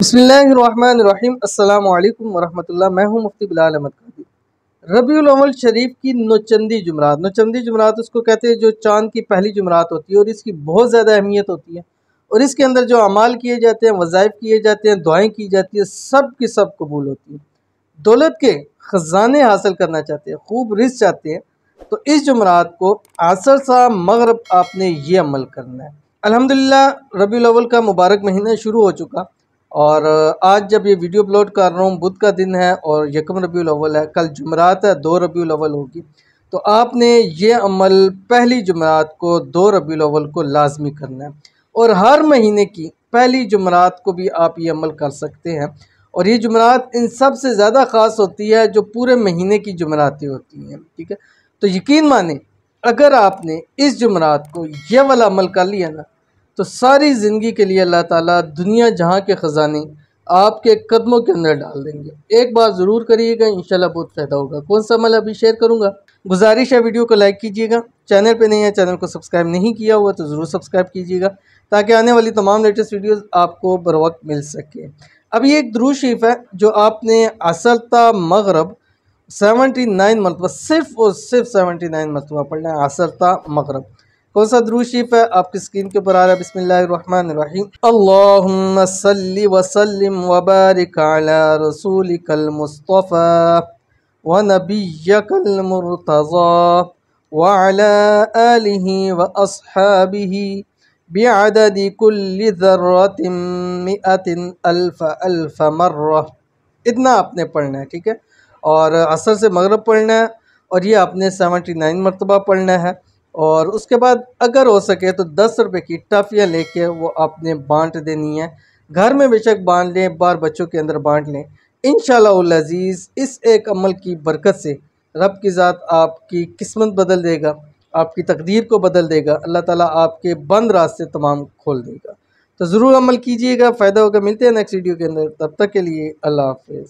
बिस्मिल्लाहिर्रहमानिर्रहीम अस्सलामु अलैकुम वरहमतुल्लाह। मैं हूं मुफ्ती बिलाल अहमद कादी। रबीउल अव्वल शरीफ की नौचंदी जुमरात उसको कहते हैं जो चांद की पहली जुमरात होती है, और इसकी बहुत ज़्यादा अहमियत होती है। और इसके अंदर जो अमाल किए जाते हैं, वज़ाइफ किए जाते हैं, दुआएं की जाती है, सब की सब कबूल होती है। दौलत के ख़जाने हासिल करना चाहते हैं, खूब रिज़्क़ चाहते हैं, तो इस जुमरात को असर सा मगरब आपने ये अमल करना है। अल्हम्दुलिल्लाह रबीउल अव्वल का मुबारक महीना शुरू हो चुका, और आज जब ये वीडियो अपलोड कर रहा हूँ, बुध का दिन है और यकम रबीउल अव्वल है, कल जुमरात है, 2 रबीउल अव्वल होगी। तो आपने ये अमल पहली जुमरात को 2 रबीउल अव्वल को लाजमी करना है, और हर महीने की पहली जुमरात को भी आप ये अमल कर सकते हैं। और ये जुमरात इन सब से ज़्यादा ख़ास होती है जो पूरे महीने की जुमरातें होती हैं, ठीक है। तो यकीन माने, अगर आपने इस जुमरात को ये वाला अमल कर लिया ना, तो सारी ज़िंदगी के लिए अल्लाह ताला दुनिया जहाँ के ख़जाने आपके कदमों के अंदर डाल देंगे। एक बार ज़रूर करिएगा, इंशाल्लाह बहुत फ़ायदा होगा। कौन सा अमल अभी शेयर करूँगा। गुजारिश है वीडियो को लाइक कीजिएगा, चैनल पे नहीं है, चैनल को सब्सक्राइब नहीं किया हुआ तो ज़रूर सब्सक्राइब कीजिएगा, ताकि आने वाली तमाम लेटेस्ट वीडियोज़ आपको बर वक्त मिल सके। अब ये एक दुरूद शरीफ है जो आपने असरता मगरब 79 मरतबा, सिर्फ़ और सिर्फ 79 मरतबा पढ़ना है। असरता मगरब कौन सा दुरूद शरीफ है, आपकी स्क्रीन के ऊपर आ रहा है। बिस्मिल्लाहिर्रहमानिर्रहीम। अल्लाहुम्मा सल्लि व सल्लिम व बारिक अला रसूलिकल मुस्तफ़ा व नबिय्यकल मुर्तज़ा व अला आलिहि व अस्हाबिहि बिअददि कुल्लि ज़र्रतिन मिअतिन अल्फ अल्फ मर्रा। इतना आपने पढ़ना है, ठीक है। और असर से मगरब पढ़ना है, और ये आपने 79 मरतबा पढ़ना है। और उसके बाद अगर हो सके तो 10 रुपये की टॉफ़ियाँ लेके वो आपने बांट देनी है। घर में बेशक बांट लें, बाहर बच्चों के अंदर बांट लें। इंशाअल्लाह अज़ीज़ इस एक अमल की बरकत से रब की ज़ात आपकी किस्मत बदल देगा, आपकी तकदीर को बदल देगा। अल्लाह ताला आपके बंद रास्ते तमाम खोल देगा। तो ज़रूर अमल कीजिएगा, फ़ायदा होगा। मिलते हैं नेक्स्ट वीडियो के अंदर, तब तक के लिए अल्लाह हाफ़िज़।